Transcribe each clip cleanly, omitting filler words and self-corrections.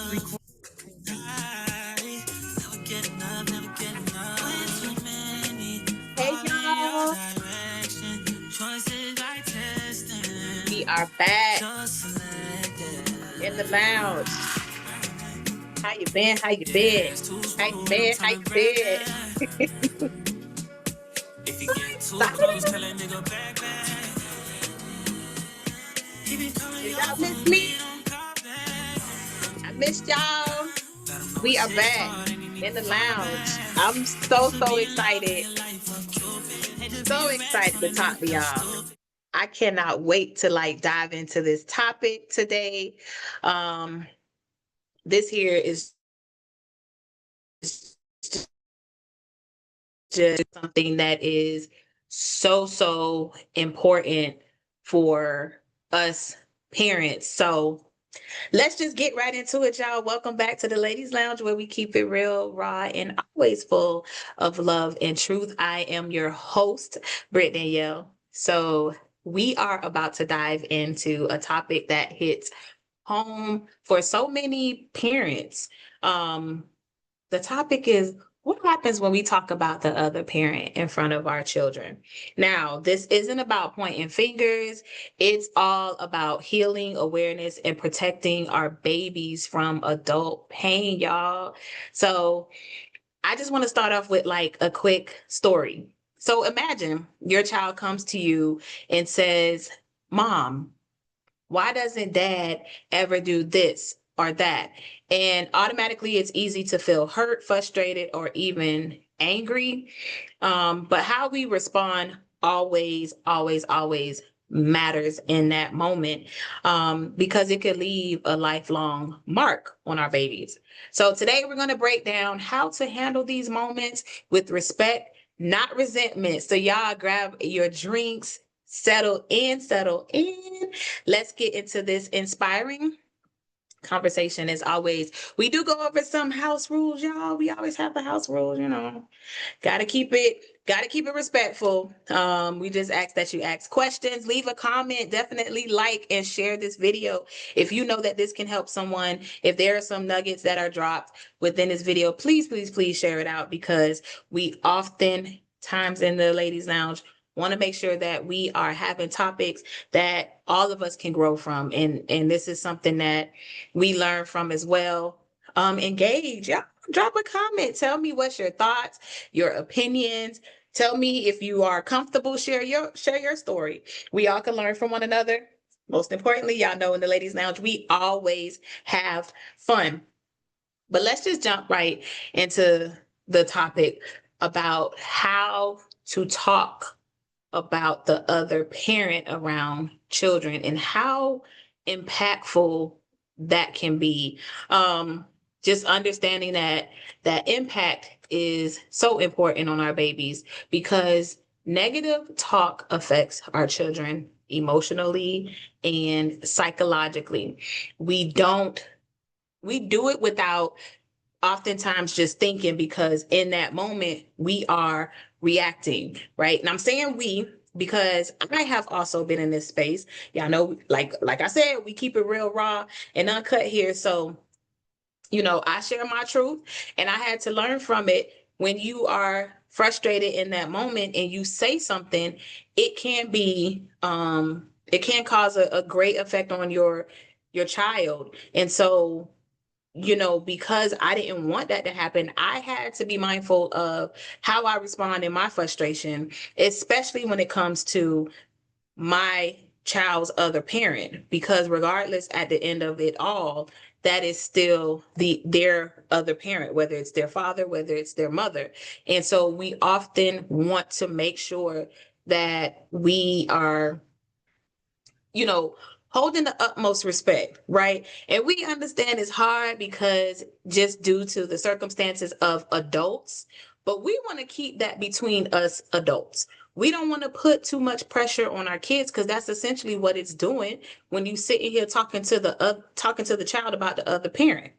Hey y'all, we are back in the lounge. How you been? How you been? How you been? How you been? Excited? Did y'all miss me? I missed y'all. We are back in the lounge. I'm so excited. So excited to talk to y'all. I cannot wait to dive into this topic today. Um, this here is just something that is so important for us parents. So let's just get right into it, y'all. Welcome back to the Ladies Lounge, where we keep it real, raw, and always full of love and truth. I am your host, Britt Danielle. So we are about to dive into a topic that hits home for so many parents. The topic is, what happens when we talk about the other parent in front of our children? Now, this isn't about pointing fingers. It's all about healing, awareness, and protecting our babies from adult pain, y'all. So I just want to start off with a quick story. So imagine your child comes to you and says, Mom, why doesn't dad ever do this or that? And automatically it's easy to feel hurt, frustrated, or even angry. But how we respond always matters in that moment, because it could leave a lifelong mark on our babies. So today we're going to break down how to handle these moments with respect, not resentment. So y'all grab your drinks, settle in, settle in. Let's get into this inspiring conversation. As always, we do go over some house rules, y'all. We always have the house rules, Gotta keep it respectful. We just ask that you ask questions, leave a comment, definitely like and share this video if you know that this can help someone. If there are some nuggets that are dropped within this video, please share it out, because we often times in the Ladies Lounge want to make sure that we are having topics that all of us can grow from, and this is something that we learn from as well. Engage, y'all. Drop a comment. Tell me what's your thoughts, your opinions. Tell me if you are comfortable. Share your story. We all can learn from one another. Most importantly, y'all know in the Ladies Lounge, we always have fun. But let's just jump right into the topic about how to talk about the other parent around children and how impactful that can be. Just understanding that impact is so important on our babies, because negative talk affects our children emotionally and psychologically. We don't we do it without oftentimes just thinking, because in that moment we are reacting, right? And I'm saying we because I have also been in this space. Y'all know, like I said, we keep it real raw and uncut here. So, I share my truth, and I had to learn from it. When you are frustrated in that moment and you say something, it can be it can cause a great effect on your child. And so, because I didn't want that to happen, I had to be mindful of how I respond in my frustration, especially when it comes to my child's other parent, because regardless, at the end of it all, that is still their other parent, whether it's their father, whether it's their mother. And so we often want to make sure that we are, holding the utmost respect, right? And we understand it's hard because just due to the circumstances of adults, but we want to keep that between us adults. We don't want to put too much pressure on our kids, because that's essentially what it's doing when you sitting here talking to the child about the other parent.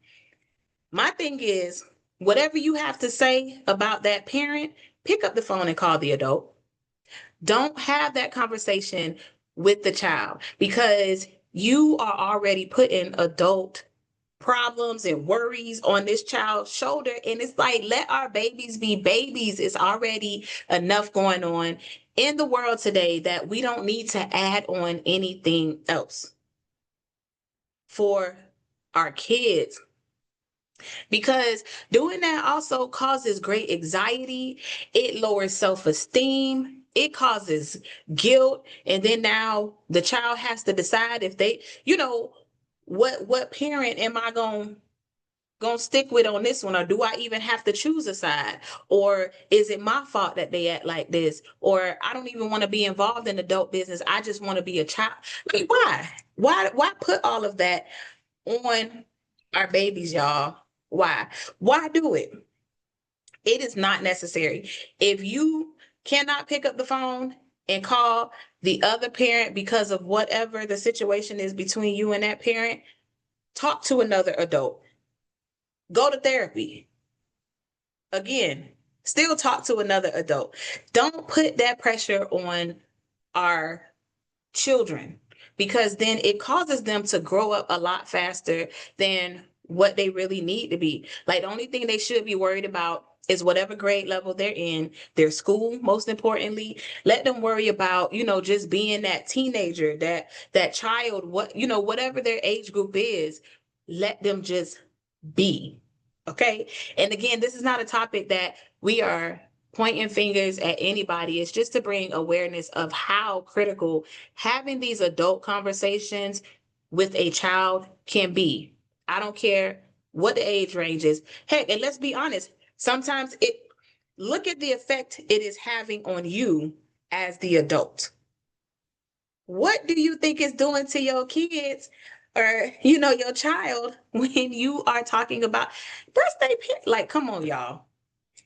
My thing is, whatever you have to say about that parent, pick up the phone and call the adult. Don't have that conversation with the child, because you are already putting adult problems and worries on this child's shoulder. And it's like, let our babies be babies. It's already enough going on in the world today that we don't need to add on anything else for our kids, because doing that also causes great anxiety. It lowers self-esteem. It causes guilt. And then now the child has to decide if they, what parent am I going to stick with on this one, or do I even have to choose a side, or is it my fault that they act like this, or I don't even want to be involved in adult business, I just want to be a child. Like, why put all of that on our babies, y'all? Why do it? It is not necessary. If you cannot pick up the phone and call the other parent because of whatever the situation is between you and that parent, talk to another adult. Go to therapy. Again, still talk to another adult. Don't put that pressure on our children, because then it causes them to grow up a lot faster than what they really need to be. Like, the only thing they should be worried about is whatever grade level they're in, their school, most importantly. Let them worry about, just being that teenager, that child, whatever their age group is, let them just be. Okay. And again, this is not a topic that we are pointing fingers at anybody. It's just to bring awareness of how critical having these adult conversations with a child can be. I don't care what the age range is. Heck, and let's be honest, sometimes look at the effect it is having on you as the adult. What do you think it's doing to your kids, or your child, when you are talking about birthday? Like, come on, y'all.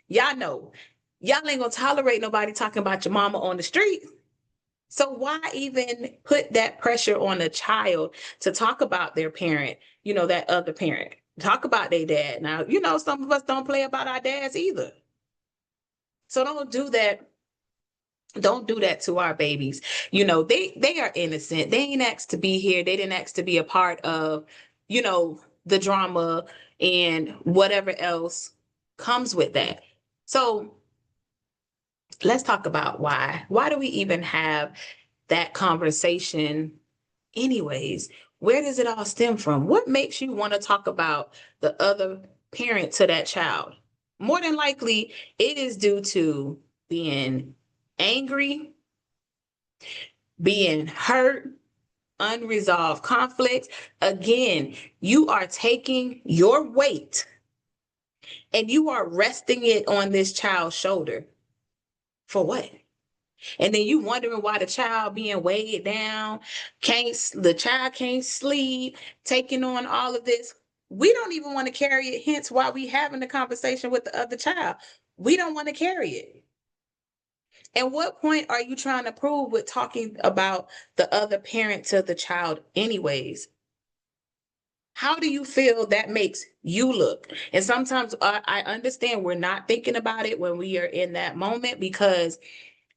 Y'all know, y'all ain't gonna tolerate nobody talking about your mama on the street. So why even put that pressure on a child to talk about their parent, that other parent? Talk about their dad. Now, some of us don't play about our dads either. So don't do that. Don't do that to our babies. They are innocent. They ain't asked to be here. They didn't ask to be a part of, the drama and whatever else comes with that. So let's talk about why. Why do we even have that conversation anyways? Where does it all stem from? What makes you want to talk about the other parent to that child? More than likely, it is due to being angry, being hurt, unresolved conflicts. Again, you are taking your weight and you are resting it on this child's shoulder. For what? And then you wondering why the child being weighed down, the child can't sleep, taking on all of this. We don't even want to carry it, hence why we having the conversation with the other child. We don't want to carry it. And what point are you trying to prove with talking about the other parent to the child anyways? How do you feel that makes you look? And sometimes I understand we're not thinking about it when we are in that moment because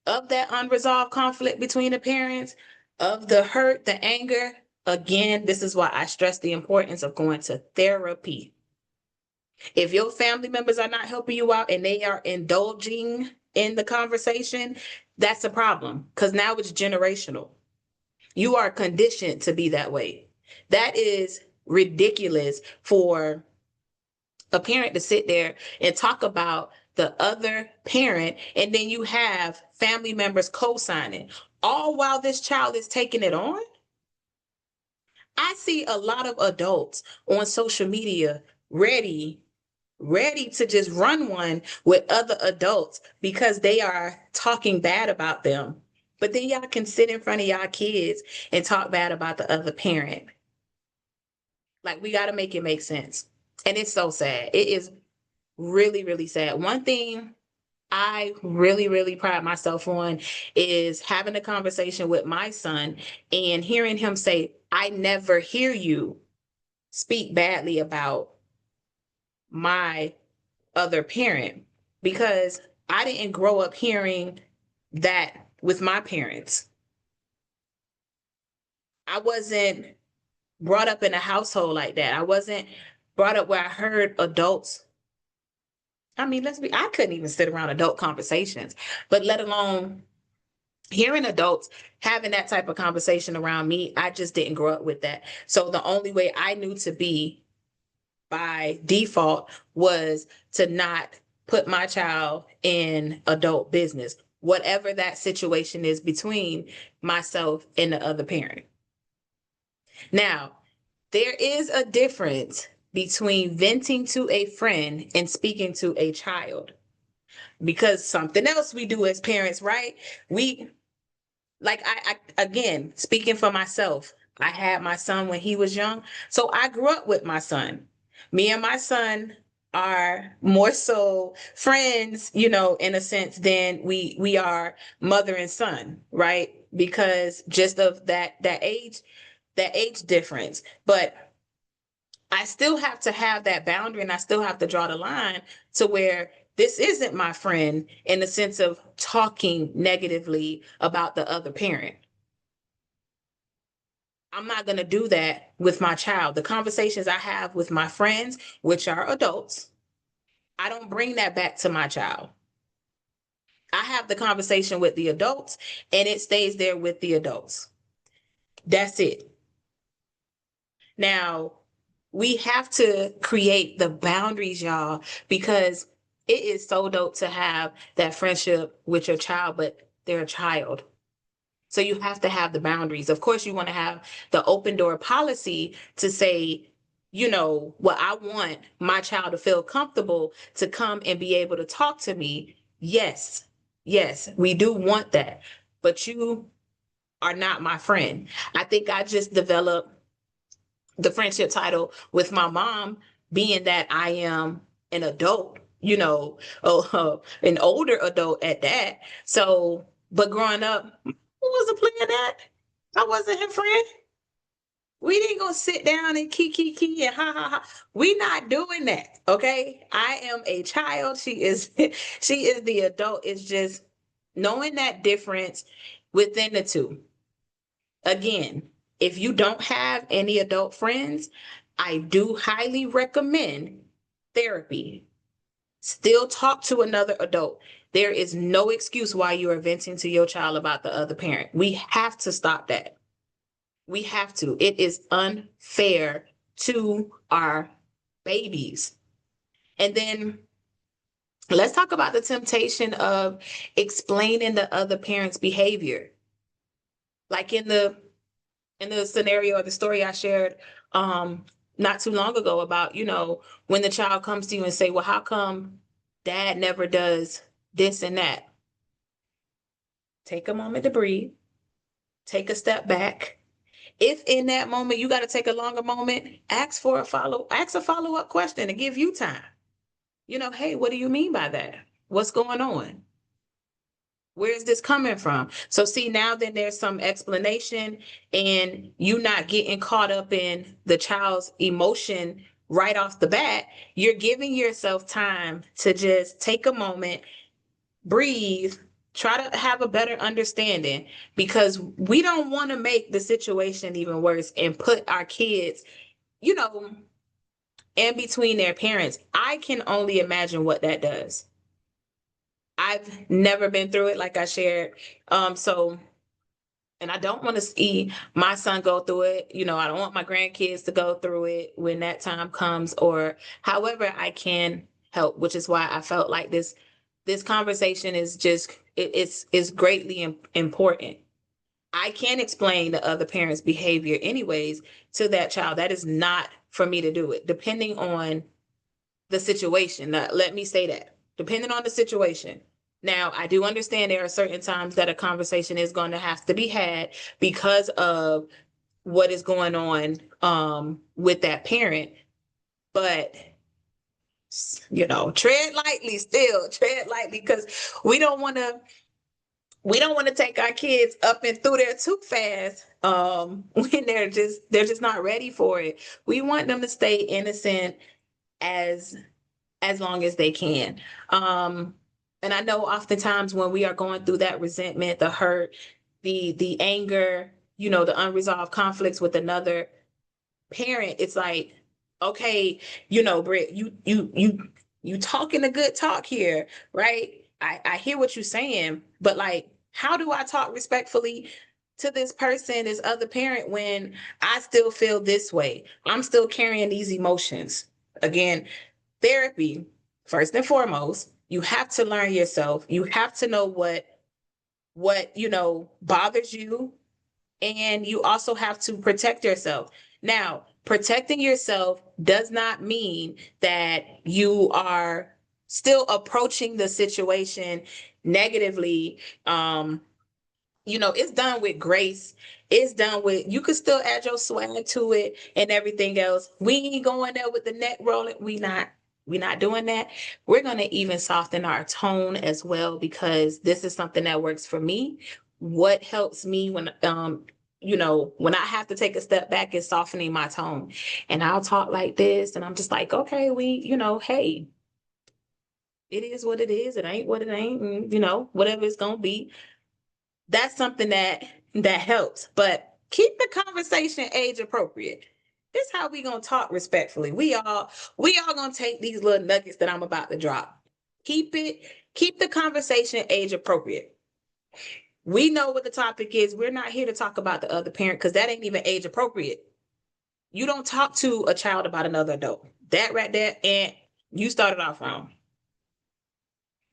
of that unresolved conflict between the parents, of the hurt, the anger. Again, this is why I stress the importance of going to therapy. If your family members are not helping you out and they are indulging in the conversation, that's a problem, because now it's generational. You are conditioned to be that way. That is ridiculous for a parent to sit there and talk about the other parent, and then you have family members co-signing, all while this child is taking it on. I see a lot of adults on social media ready to just run one with other adults because they are talking bad about them. But then y'all can sit in front of y'all kids and talk bad about the other parent. Like, we got to make it make sense. And it's so sad. It is really, really sad. One thing I really, really pride myself on is having a conversation with my son and hearing him say, I never hear you speak badly about my other parent, because I didn't grow up hearing that with my parents. I wasn't brought up in a household like that. I wasn't brought up where I heard adults. I mean, I couldn't even sit around adult conversations, but let alone hearing adults having that type of conversation around me. I just didn't grow up with that. So the only way I knew to be by default was to not put my child in adult business, whatever that situation is between myself and the other parent. Now, there is a difference between venting to a friend and speaking to a child, because something else we do as parents, right? We like I again, speaking for myself, I had my son when he was young, so I grew up with my son. Me and my son are more so friends, in a sense, than we are mother and son, right? Because just of that age difference. But I still have to have that boundary, and I still have to draw the line to where this isn't my friend in the sense of talking negatively about the other parent. I'm not going to do that with my child. The conversations I have with my friends, which are adults, I don't bring that back to my child. I have the conversation with the adults, and it stays there with the adults. That's it. Now, we have to create the boundaries, y'all, because it is so dope to have that friendship with your child, but they're a child. So you have to have the boundaries. Of course, you want to have the open door policy to say, well, I want my child to feel comfortable to come and be able to talk to me. Yes, yes, we do want that. But you are not my friend. I think I just developed the friendship title with my mom, being that I am an adult, an older adult at that. So, but growing up, who wasn't playing that? I wasn't her friend. We didn't go sit down and kiki and ha ha ha. We not doing that. Okay. I am a child. She is she is the adult. It's just knowing that difference within the two. Again, if you don't have any adult friends, I do highly recommend therapy. Still talk to another adult. There is no excuse why you are venting to your child about the other parent. We have to stop that. We have to. It is unfair to our babies. And then let's talk about the temptation of explaining the other parent's behavior. Like in the scenario or the story I shared not too long ago about, when the child comes to you and say, well, how come dad never does this and that? Take a moment to breathe, take a step back. If in that moment you got to take a longer moment, ask a follow-up question to give you time. Hey, what do you mean by that? What's going on? Where is this coming from? So see, now then there's some explanation, and you not getting caught up in the child's emotion right off the bat. You're giving yourself time to just take a moment, breathe, try to have a better understanding, because we don't want to make the situation even worse and put our kids, in between their parents. I can only imagine what that does. I've never been through it, like I shared. So, and I don't want to see my son go through it. I don't want my grandkids to go through it when that time comes, or however I can help, which is why I felt like this conversation is just it's greatly important. I can't explain the other parent's behavior anyways to that child. That is not for me to do it, depending on the situation. Now, let me say that, depending on the situation. Now, I do understand there are certain times that a conversation is going to have to be had because of what is going on with that parent. But, tread lightly still, tread lightly, because we don't want to take our kids up and through there too fast when they're just not ready for it. We want them to stay innocent as long as they can. And I know oftentimes when we are going through that resentment, the hurt, the anger, the unresolved conflicts with another parent, it's like, okay, Britt, you talking a good talk here, right? I hear what you're saying, but like, how do I talk respectfully to this person, this other parent, when I still feel this way? I'm still carrying these emotions. Again, therapy, first and foremost, you have to learn yourself. You have to know what bothers you, and you also have to protect yourself. Now, protecting yourself does not mean that you are still approaching the situation negatively. It's done with grace. It's done with, you could still add your swag to it and everything else. We ain't going there with the neck rolling. We not doing that. We're going to even soften our tone as well, because this is something that works for me. What helps me when I have to take a step back is softening my tone. And I'll talk like this, and I'm just like, okay, hey, it is what it is. It ain't what it ain't. And, whatever it's going to be. That's something that helps. But keep the conversation age appropriate. This is how we gonna talk respectfully. We all gonna take these little nuggets that I'm about to drop. Keep the conversation age appropriate. We know what the topic is. We're not here to talk about the other parent, because that ain't even age appropriate. You don't talk to a child about another adult. That right there, and you started off wrong.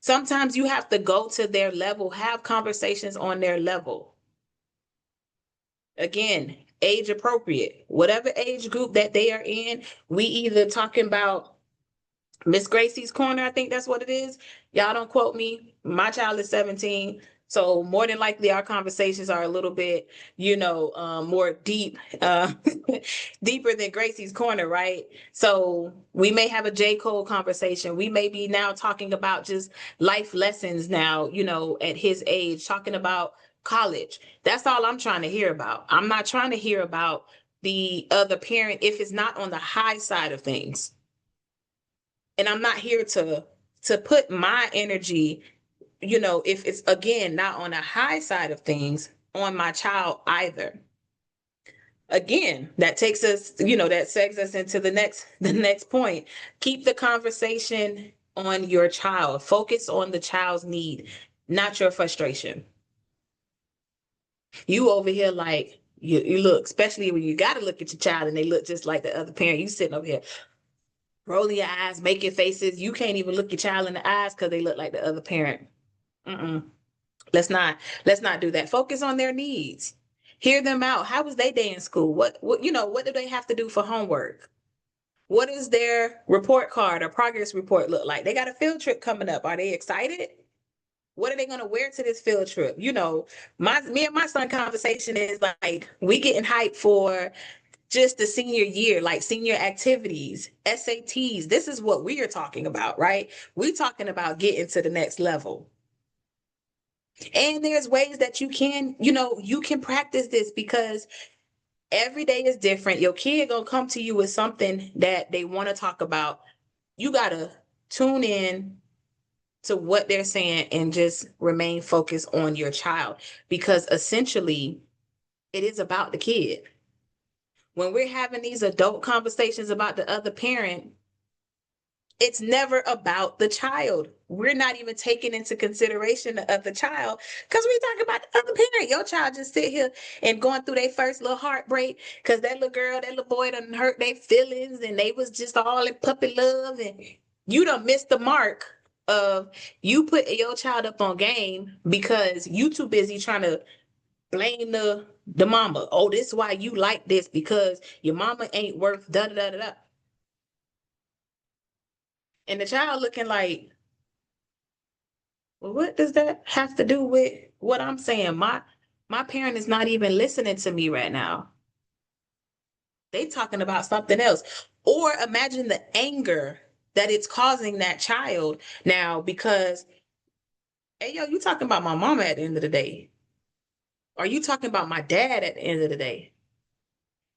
Sometimes you have to go to their level, have conversations on their level. Again, age appropriate. Whatever age group that they are in, we either talking about Miss Gracie's Corner, I think that's what it is. Y'all don't quote me. My child is 17. So more than likely our conversations are a little bit, more deep, deeper than Gracie's Corner, right? So we may have a J. Cole conversation. We may be now talking about just life lessons now, at his age, talking about college. That's all I'm trying to hear about. I'm not trying to hear about the other parent if it's not on the high side of things. And I'm not here to put my energy, if it's again not on the high side of things, on my child either. Again, that takes us, that segs us into the next point. Keep the conversation on your child. Focus on the child's need, not your frustration. You over here like you look, especially when you got to look at your child and they look just like the other parent. You sitting over here rolling your eyes, making faces. You can't even look your child in the eyes because they look like the other parent. Mm-mm. Let's not do that. Focus on their needs. Hear them out. How was their day in school? What do they have to do for homework? What is their report card or progress report look like? They got a field trip coming up. Are they excited? What are they gonna wear to this field trip? Me and my son conversation is like, we getting hyped for just the senior year, like senior activities, SATs. This is what we are talking about, right? We're talking about getting to the next level. And there's ways that you can practice this, because every day is different. Your kid gonna come to you with something that they want to talk about. You gotta tune in to what they're saying and just remain focused on your child, because essentially it is about the kid. When we're having these adult conversations about the other parent, it's never about the child. We're not even taking into consideration the other child, because we talk about the other parent. Your child just sit here and going through their first little heartbreak because that little girl, that little boy done hurt their feelings and they was just all in puppy love, and you done missed the mark of you putting your child up on game because you too busy trying to blame the mama. Oh, this is why you like this, because your mama ain't worth da da da da da. And the child looking like, well, what does that have to do with what I'm saying? My parent is not even listening to me right now. They talking about something else. Or imagine the anger that it's causing that child now, because, hey, yo, you talking about my mama at the end of the day. Are you talking about my dad at the end of the day?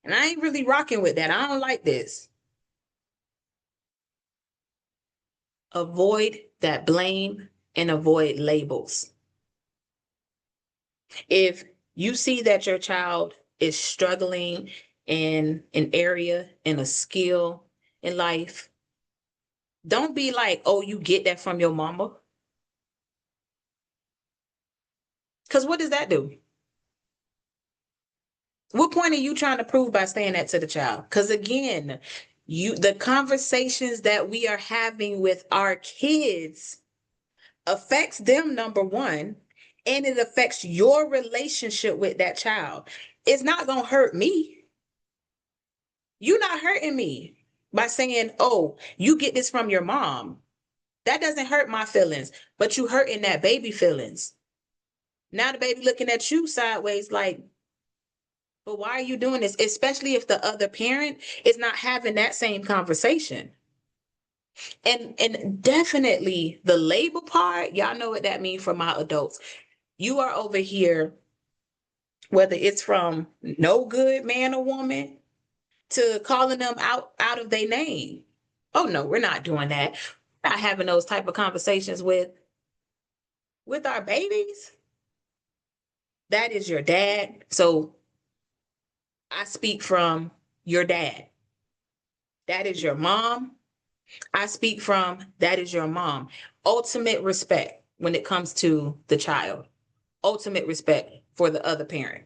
And I ain't really rocking with that. I don't like this. Avoid that blame and avoid labels. If you see that your child is struggling in an area, in a skill in life, don't be like, oh, you get that from your mama. Because what does that do? What point are you trying to prove by saying that to the child? Because again, the conversations that we are having with our kids affects them, number one, and it affects your relationship with that child. It's not gonna hurt me. You're not hurting me by saying, oh, you get this from your mom. That doesn't hurt my feelings, but you hurting that baby feelings. Now the baby looking at you sideways like, but why are you doing this? Especially if the other parent is not having that same conversation. And definitely the label part, y'all know what that means for my adults. You are over here, whether it's from no good man or woman to calling them out of their name. Oh no, we're not doing that. We're not having those type of conversations with our babies. That is your dad. So I speak from your dad. That is your mom. I speak from that is your mom. Ultimate respect when it comes to the child. Ultimate respect for the other parent.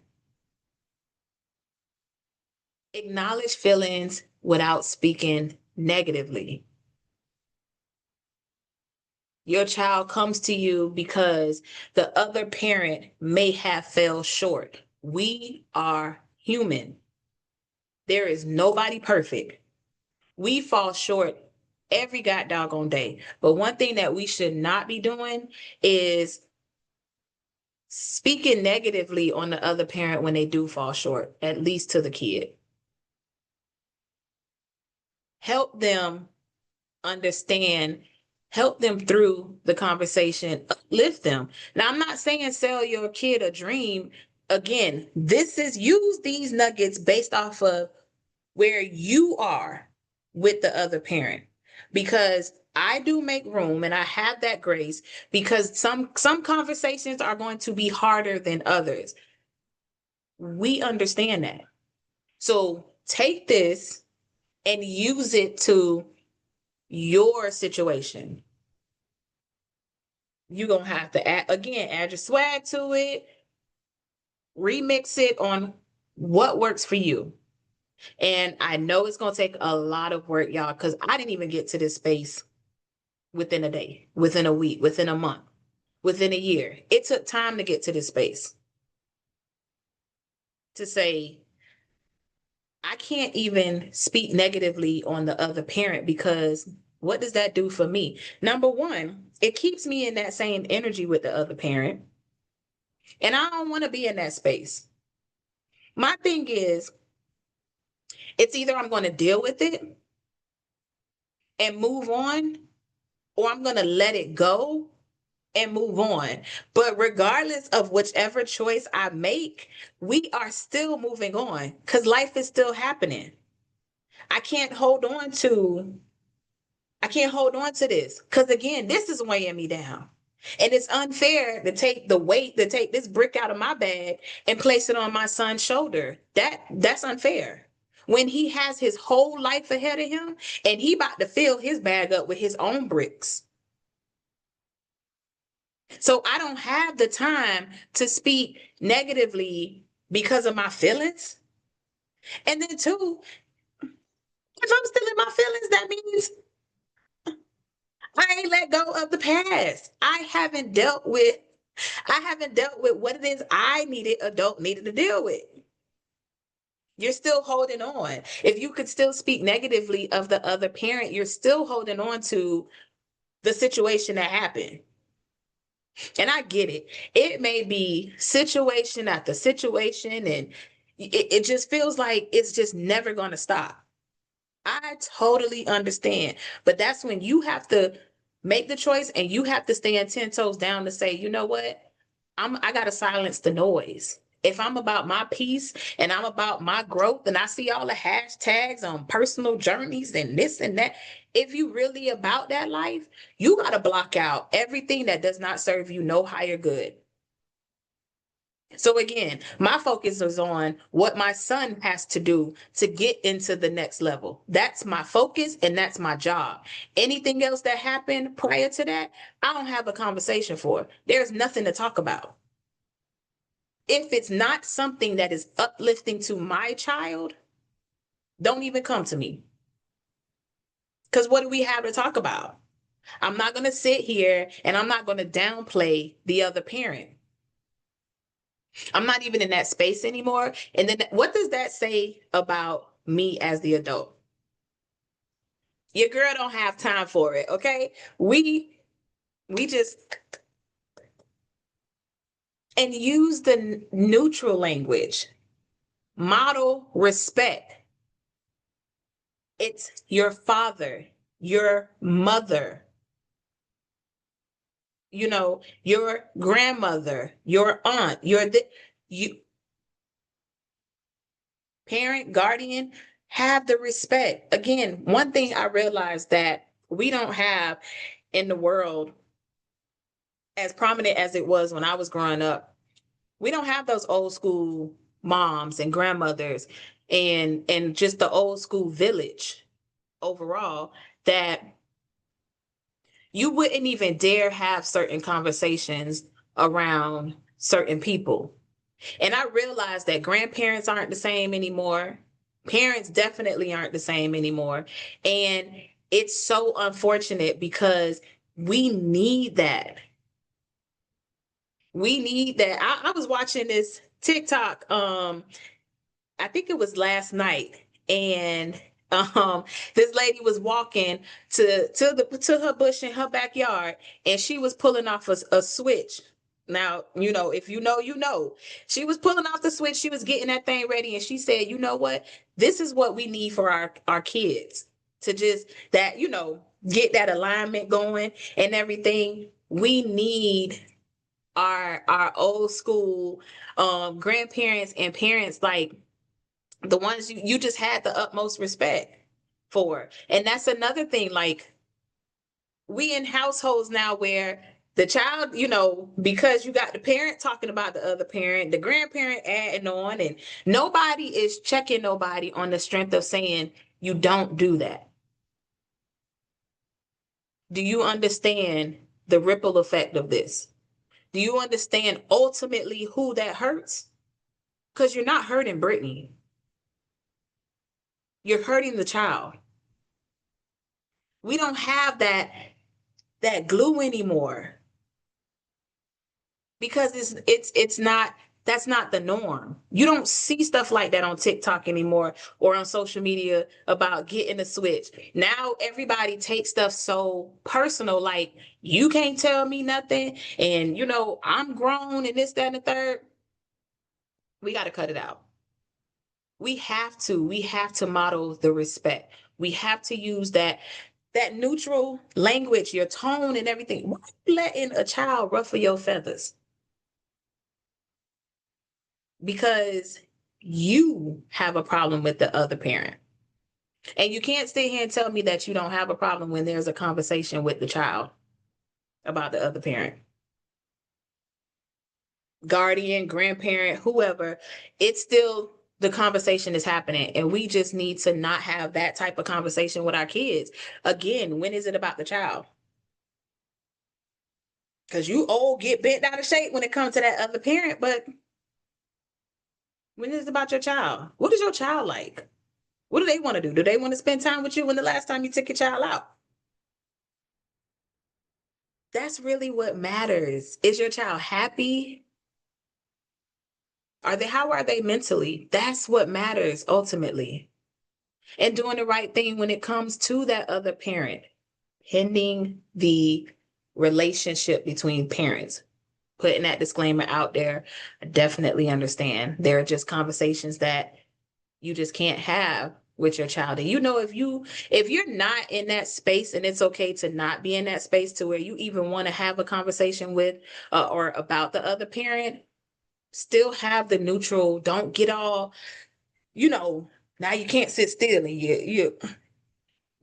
Acknowledge feelings without speaking negatively. Your child comes to you because the other parent may have fell short. We are human. There is nobody perfect. We fall short every god doggone day. But one thing that we should not be doing is speaking negatively on the other parent when they do fall short, at least to the kid. Help them understand, help them through the conversation, uplift them. Now, I'm not saying sell your kid a dream. Again, this is use these nuggets based off of where you are with the other parent, because I do make room and I have that grace, because some conversations are going to be harder than others. We understand that. So take this and use it to your situation. You're going to have to add your swag to it, remix it on what works for you. And I know it's going to take a lot of work, y'all, because I didn't even get to this space within a day, within a week, within a month, within a year. It took time to get to this space to say, I can't even speak negatively on the other parent, because what does that do for me? Number one, it keeps me in that same energy with the other parent. And I don't want to be in that space. My thing is, it's either I'm going to deal with it and move on, or I'm going to let it go and move on. But regardless of whichever choice I make, we are still moving on because life is still happening. I can't hold on to this, because again, this is weighing me down. And it's unfair to take the weight, to take this brick out of my bag and place it on my son's shoulder. That's unfair. When he has his whole life ahead of him and he about to fill his bag up with his own bricks. So I don't have the time to speak negatively because of my feelings. And then two, if I'm still in my feelings, that means I ain't let go of the past. I haven't dealt with what it is adult needed to deal with. You're still holding on. If you could still speak negatively of the other parent, you're still holding on to the situation that happened. And I get it. It may be situation after situation, and it just feels like it's just never going to stop. I totally understand. But that's when you have to make the choice and you have to stand 10 toes down to say, you know what? I got to silence the noise. If I'm about my peace and I'm about my growth, and I see all the hashtags on personal journeys and this and that, if you really about that life, you got to block out everything that does not serve you no higher good. So again, my focus is on what my son has to do to get into the next level. That's my focus and that's my job. Anything else that happened prior to that, I don't have a conversation for. There's nothing to talk about. If it's not something that is uplifting to my child, don't even come to me. Because what do we have to talk about? I'm not going to sit here and I'm not going to downplay the other parent. I'm not even in that space anymore. And then what does that say about me as the adult? Your girl don't have time for it, okay? We just and use the neutral language. Model respect. It's your father, your mother, your grandmother, your aunt, you parent, guardian, have the respect. Again, one thing I realized that we don't have in the world as prominent as it was when I was growing up, we don't have those old school moms and grandmothers and just the old school village overall that you wouldn't even dare have certain conversations around certain people. And I realized that grandparents aren't the same anymore. Parents definitely aren't the same anymore. And it's so unfortunate because we need that. We need that. I was watching this TikTok, I think it was last night, and this lady was walking to her bush in her backyard, and she was pulling off a switch. Now, if you know, you know. She was pulling off the switch, she was getting that thing ready, and she said, "You know what? This is what we need for our kids to just get that alignment going and everything. We need our old school grandparents and parents, like the ones you just had the utmost respect for." And that's another thing, like we in households now where the child, because you got the parent talking about the other parent, the grandparent adding on, and nobody is checking nobody on the strength of saying you don't do that. Do you understand the ripple effect of this? Do you understand ultimately who that hurts? Because you're not hurting Brittany. You're hurting the child. We don't have that glue anymore because it's not, that's not the norm. You don't see stuff like that on TikTok anymore or on social media about getting a switch. Now everybody takes stuff so personal, like you can't tell me nothing, and I'm grown and this, that, and the third. We got to cut it out. We have to model the respect. We have to use that neutral language, your tone and everything. Why are you letting a child ruffle your feathers? Because you have a problem with the other parent. And you can't sit here and tell me that you don't have a problem when there's a conversation with the child about the other parent. Guardian, grandparent, whoever, it's still, the conversation is happening, and we just need to not have that type of conversation with our kids. Again, when is it about the child? Because you all get bent out of shape when it comes to that other parent, but when is it about your child? What is your child like? What do they want to do? Do they want to spend time with you? When the last time you took your child out? That's really what matters. Is your child happy? How are they mentally? That's what matters ultimately. And doing the right thing when it comes to that other parent, pending the relationship between parents. Putting that disclaimer out there, I definitely understand. There are just conversations that you just can't have with your child. And if you're not in that space, and it's okay to not be in that space to where you even want to have a conversation with or about the other parent, still have the neutral. Don't get all, now you can't sit still and you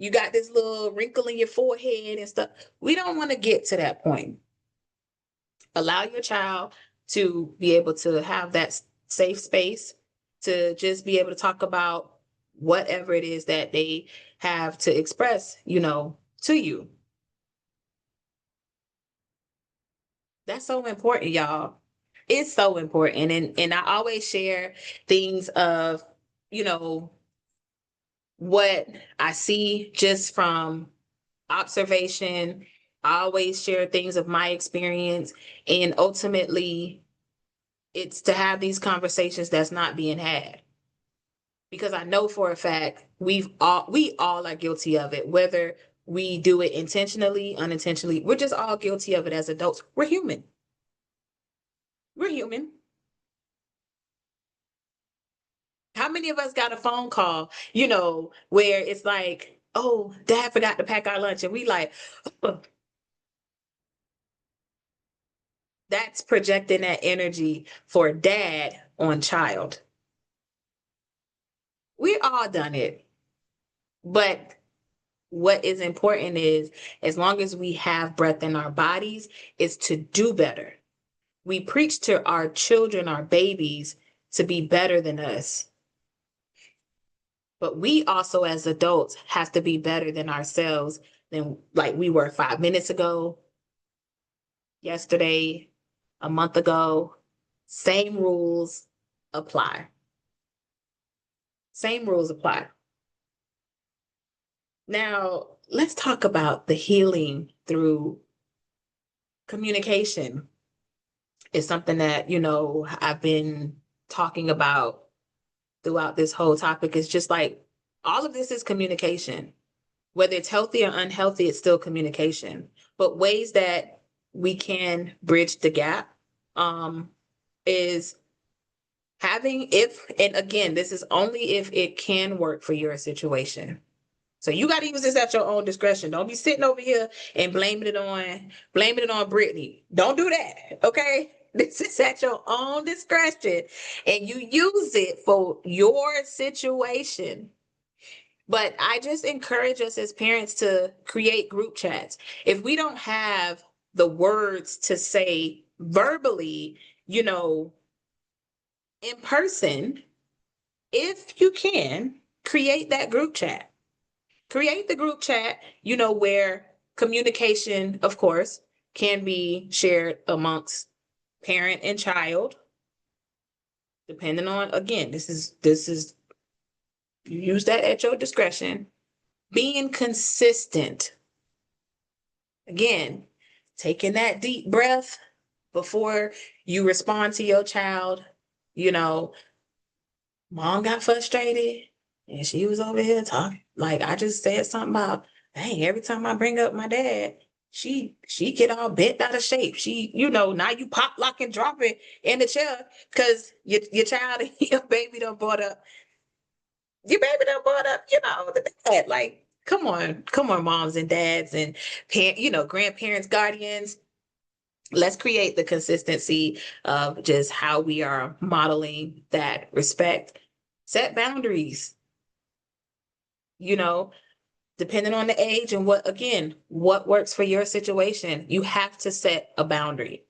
got this little wrinkle in your forehead and stuff. We don't want to get to that point. Allow your child to be able to have that safe space to just be able to talk about whatever it is that they have to express, to you. That's so important, y'all. It's so important. And I always share things of, you know, what I see just from observation. I always share things of my experience. And ultimately, it's to have these conversations that's not being had. Because I know for a fact we all are guilty of it, whether we do it intentionally, unintentionally. We're just all guilty of it as adults. We're human. We're human. How many of us got a phone call, where it's like, oh, dad forgot to pack our lunch, and we like, that's projecting that energy for dad on child. We all done it. But what is important is, as long as we have breath in our bodies, is to do better. We preach to our children, our babies, to be better than us. But we also, as adults, have to be better than ourselves than like we were 5 minutes ago, yesterday, a month ago. Same rules apply. Same rules apply. Now, let's talk about the healing through communication. It's something that, I've been talking about throughout this whole topic. It's just like all of this is communication. Whether it's healthy or unhealthy, it's still communication. But ways that we can bridge the gap is having, and again, this is only if it can work for your situation. So you got to use this at your own discretion. Don't be sitting over here and blaming it on Brittany. Don't do that. Okay. This is at your own discretion and you use it for your situation. But I just encourage us as parents to create group chats. If we don't have the words to say verbally, in person, if you can, create that group chat. Create the group chat, where communication, of course, can be shared amongst parent and child, depending on, again, this is you use that at your discretion. Being consistent. Again, taking that deep breath before you respond to your child. Mom got frustrated and she was over here talking. Like I just said something about, dang, every time I bring up my dad, she get all bent out of shape. She, now you pop, lock, and drop it in the chair because your child and your baby done brought up, the dad. Like, come on, moms and dads and grandparents, guardians. Let's create the consistency of just how we are modeling that respect. Set boundaries, depending on the age and what works for your situation. You have to set a boundary,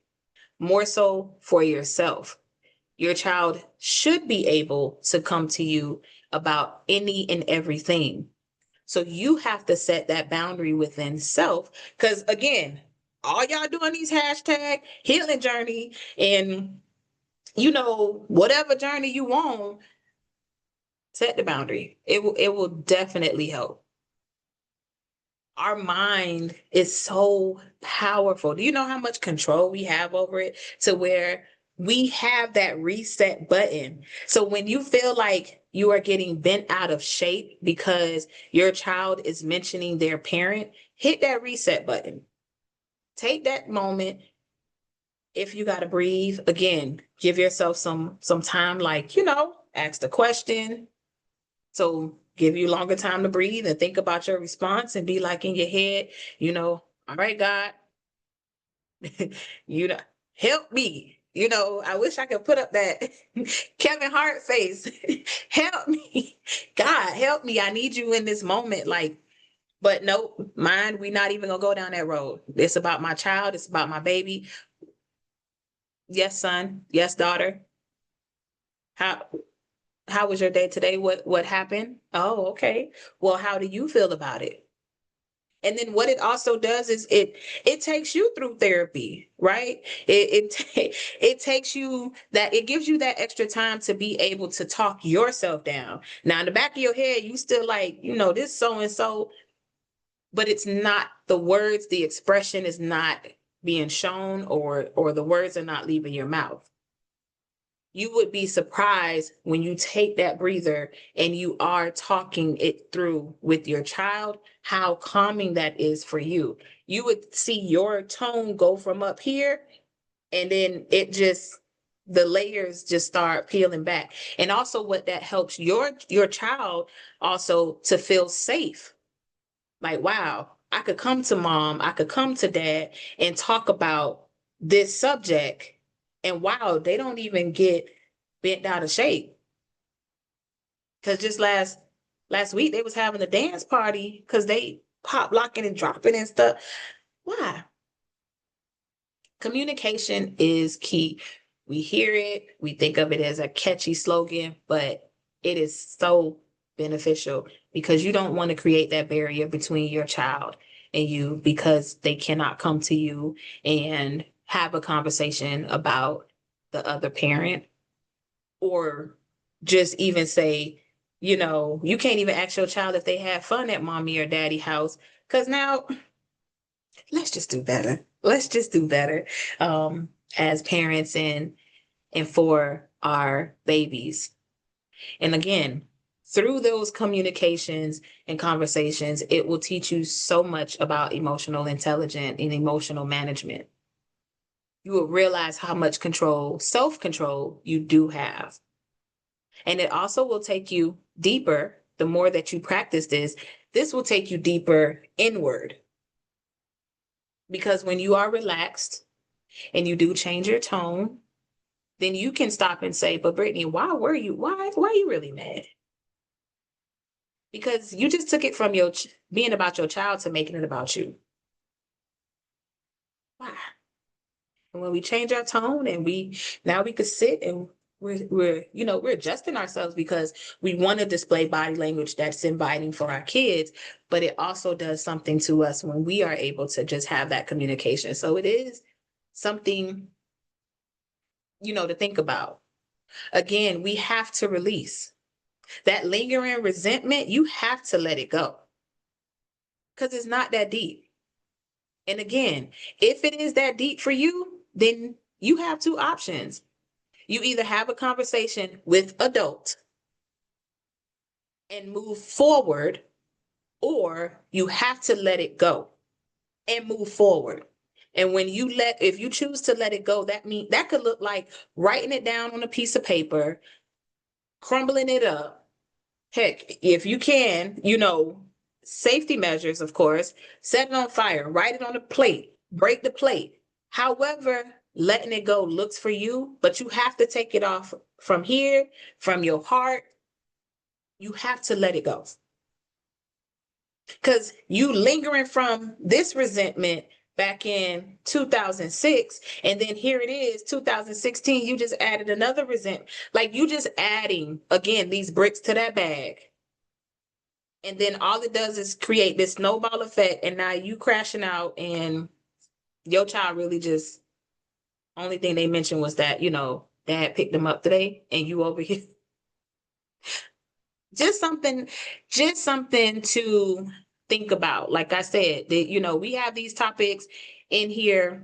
more so for yourself. Your child should be able to come to you about any and everything. So you have to set that boundary within self. Because again, all y'all doing these hashtag healing journey and whatever journey you want, set the boundary. It will definitely help. Our mind is so powerful. Do you know how much control we have over it to where we have that reset button? So when you feel like you are getting bent out of shape because your child is mentioning their parent, hit that reset button. Take that moment. If you got to breathe, again, give yourself some time, like, ask the question. So give you longer time to breathe and think about your response and be like in your head, all right, God, you know, help me. I wish I could put up that Kevin Hart face. Help me. God, help me. I need you in this moment. Like, but no, mine, we not even gonna go down that road. It's about my child, it's about my baby. Yes, son. Yes, daughter. How how was your day today? What happened? Oh, okay. Well, how do you feel about it? And then what it also does is it takes you through therapy, right? It takes you that it gives you that extra time to be able to talk yourself down. Now in the back of your head, you still like, this so and so, but it's not the words, the expression is not being shown, or the words are not leaving your mouth. You would be surprised when you take that breather and you are talking it through with your child, how calming that is for you. You would see your tone go from up here, and then the layers just start peeling back. And also what that helps your child also to feel safe. Like, wow, I could come to mom, I could come to dad and talk about this subject. And wow, they don't even get bent out of shape. Cause just last week they was having a dance party because they pop locking and dropping and stuff. Why? Communication is key. We hear it, we think of it as a catchy slogan, but it is so beneficial because you don't want to create that barrier between your child and you because they cannot come to you and have a conversation about the other parent, or just even say, you can't even ask your child if they had fun at mommy or daddy house because now let's just do better. Let's just do better as parents and for our babies. And again, through those communications and conversations, it will teach you so much about emotional intelligence and emotional management. You will realize how much control, self-control you do have. And it also will take you deeper. The more that you practice this will take you deeper inward. Because when you are relaxed and you do change your tone, then you can stop and say, but Brittany, why are you really mad? Because you just took it from being about your child to making it about you. Why? And when we change our tone and now we could sit and we're adjusting ourselves because we want to display body language that's inviting for our kids, but it also does something to us when we are able to just have that communication. So it is something, to think about. Again, we have to release that lingering resentment. You have to let it go because it's not that deep. And again, if it is that deep for you, then you have two options. You either have a conversation with adult and move forward, or you have to let it go and move forward. And if you choose to let it go, that could look like writing it down on a piece of paper, crumbling it up. Heck, if you can, safety measures, of course, set it on fire, write it on a plate, break the plate. However, letting it go looks for you, but you have to take it off from here, from your heart. You have to let it go. Because you lingering from this resentment back in 2006, and then here it is 2016, you just added another resentment. Like, you just adding again these bricks to that bag, and then all it does is create this snowball effect, and now you crashing out, and your child really just, only thing they mentioned was that dad picked them up today and you over here. just something just something to think about. Like I said, that we have these topics in here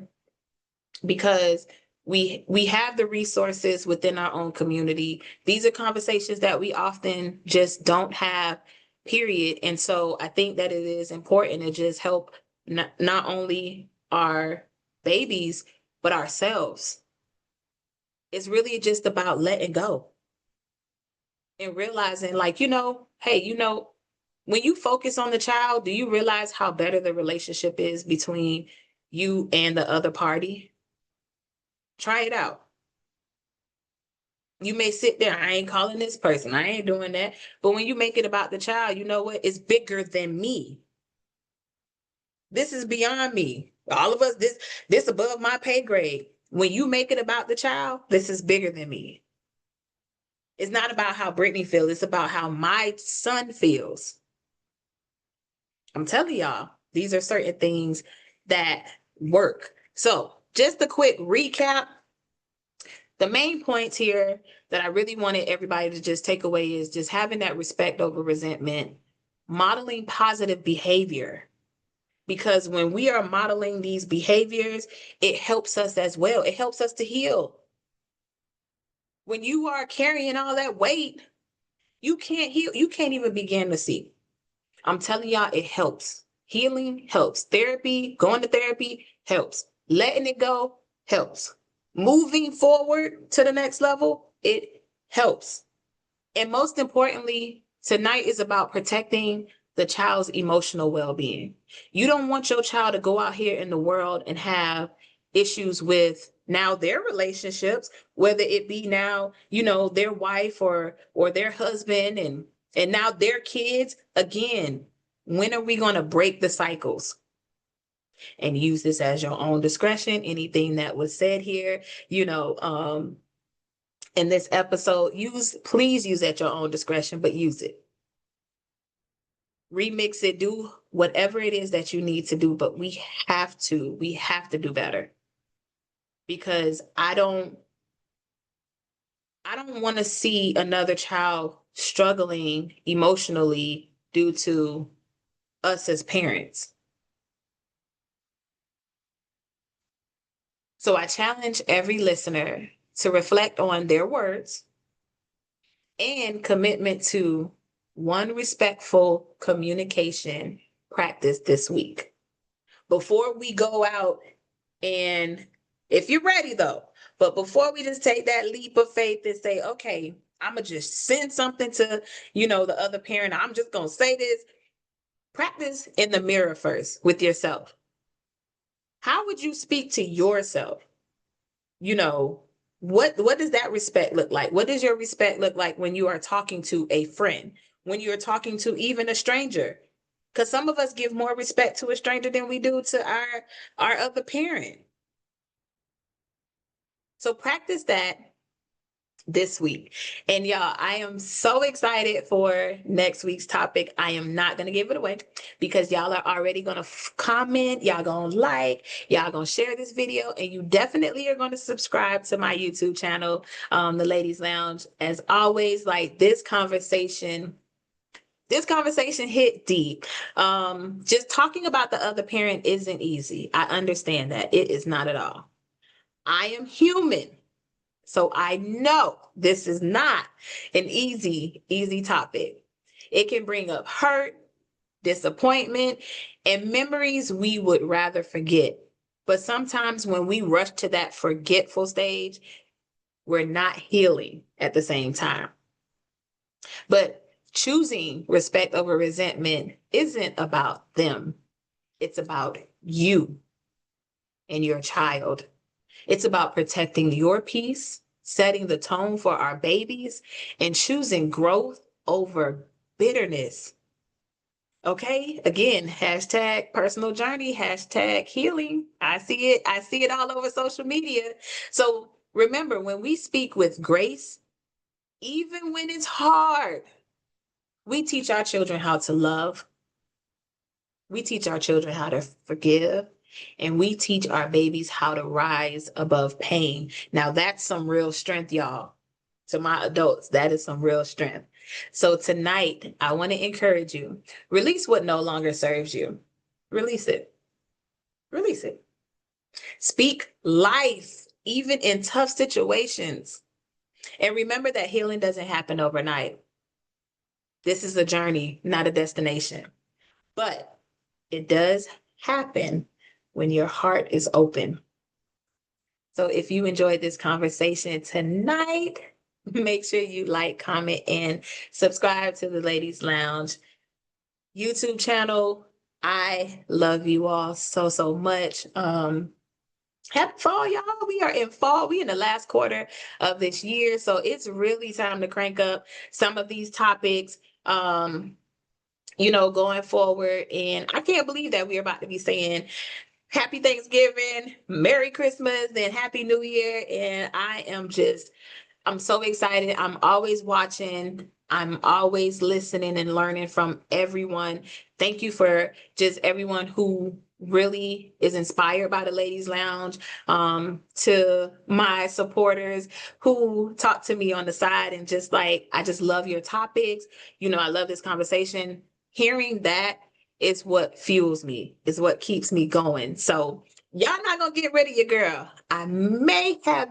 because we have the resources within our own community. These are conversations that we often just don't have, period. And so I think that it is important to just help not only our babies but ourselves. It's really just about letting go and realizing, like, hey, when you focus on the child, do you realize how better the relationship is between you and the other party? Try it out. You may sit there, I ain't calling this person, I ain't doing that. But when you make it about the child, you know what? It's bigger than me. This is beyond me. All of us, this above my pay grade. when you make it about the child, this is bigger than me. It's not about how Brittany feels. It's about how my son feels. I'm telling y'all, these are certain things that work. So just a quick recap. The main points here that I really wanted everybody to just take away is just having that respect over resentment, modeling positive behavior. Because when we are modeling these behaviors, it helps us as well. It helps us to heal. When you are carrying all that weight, you can't heal. You can't even begin to see. I'm telling y'all, it helps. Healing helps. Therapy, going to therapy helps. Letting it go helps. Moving forward to the next level, it helps. And most importantly, tonight is about protecting the child's emotional well-being. You don't want your child to go out here in the world and have issues with now their relationships, whether it be now, their wife or their husband and now their kids. Again, when are we going to break the cycles? And use this as your own discretion. Anything that was said here, in this episode, please use at your own discretion, but use it. Remix it, do whatever it is that you need to do, but we have to do better. Because I don't want to see another child struggling emotionally due to us as parents. So I challenge every listener to reflect on their words and commitment to one respectful communication practice this week. Before we go out, and if you're ready though, but before we just take that leap of faith and say, okay, I'm going to just send something to, the other parent, I'm just going to say this, practice in the mirror first with yourself. How would you speak to yourself? What does that respect look like? What does your respect look like when you are talking to a friend, when you're talking to even a stranger? Because some of us give more respect to a stranger than we do to our other parent. So practice that this week. And y'all, I am so excited for next week's topic. I am not going to give it away because y'all are already going to comment, y'all going to like, y'all going to share this video, and you definitely are going to subscribe to my YouTube channel, The Ladies Lounge. As always, like this conversation hit deep. Just talking about the other parent isn't easy. I understand that. It is not at all. I am human. So I know this is not an easy topic. It can bring up hurt, disappointment, and memories we would rather forget. But sometimes when we rush to that forgetful stage, we're not healing at the same time. But choosing respect over resentment isn't about them. It's about you and your child. It's about protecting your peace, setting the tone for our babies, and choosing growth over bitterness. Okay, again, hashtag personal journey, hashtag healing. I see it all over social media. So remember, when we speak with grace, even when it's hard, we teach our children how to love. We teach our children how to forgive. And we teach our babies how to rise above pain. Now, that's some real strength, y'all. To my adults, that is some real strength. So tonight, I want to encourage you. Release what no longer serves you. Release it. Release it. Speak life, even in tough situations. And remember that healing doesn't happen overnight. This is a journey, not a destination. But it does happen when your heart is open. So if you enjoyed this conversation tonight, make sure you like, comment, and subscribe to the Ladies Lounge YouTube channel. I love you all so, so much. Happy fall, y'all. We are in fall. We in the last quarter of this year. So it's really time to crank up some of these topics. Going forward. And I can't believe that we're about to be saying happy Thanksgiving, Merry Christmas, and Happy New Year. And I'm so excited. I'm always watching. I'm always listening and learning from everyone. Thank you for just everyone who really is inspired by the Ladies Lounge. To my supporters who talk to me on the side and just like, I just love your topics. I love this conversation. Hearing that is what fuels me, is what keeps me going. So y'all not gonna get rid of your girl. I may have,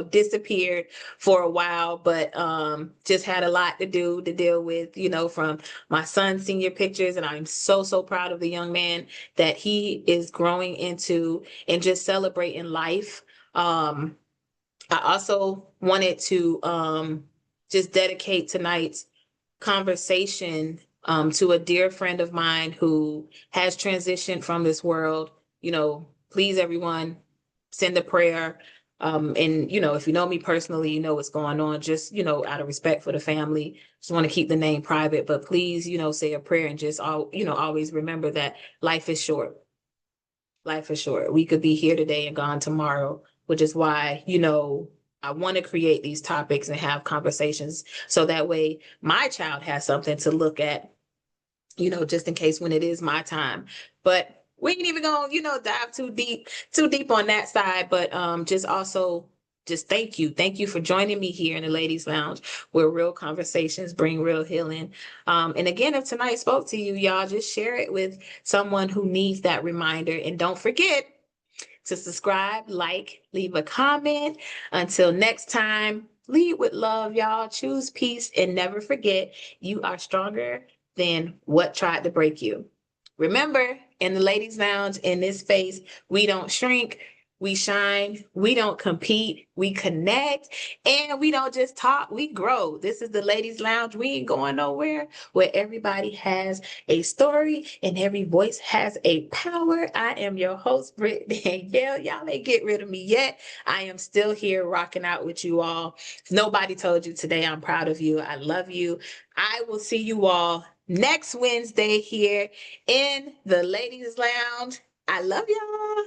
disappeared for a while, but just had a lot to deal with, from my son's senior pictures. And I'm so proud of the young man that he is growing into and just celebrating life. I also wanted to just dedicate tonight's conversation to a dear friend of mine who has transitioned from this world. Please, everyone, send a prayer. And if you know me personally, you know what's going on. Just out of respect for the family, just want to keep the name private. But please, say a prayer and just always remember that life is short. Life is short. We could be here today and gone tomorrow, which is why I want to create these topics and have conversations so that way my child has something to look at, just in case when it is my time. But we ain't even gonna, dive too deep on that side. But just also just thank you. Thank you for joining me here in the Ladies Lounge where real conversations bring real healing. And again, if tonight spoke to you, y'all just share it with someone who needs that reminder. And don't forget to subscribe, like, leave a comment. Until next time, lead with love, y'all. Choose peace and never forget you are stronger than what tried to break you. Remember, in the Ladies Lounge, in this space, we don't shrink, we shine, we don't compete, we connect, and we don't just talk, we grow. This is the Ladies Lounge. We ain't going nowhere, where everybody has a story and every voice has a power. I am your host, Britt Danielle. Y'all ain't get rid of me yet. I am still here rocking out with you all. If nobody told you today, I'm proud of you. I love you. I will see you all next Wednesday here in the Ladies Lounge. I love y'all.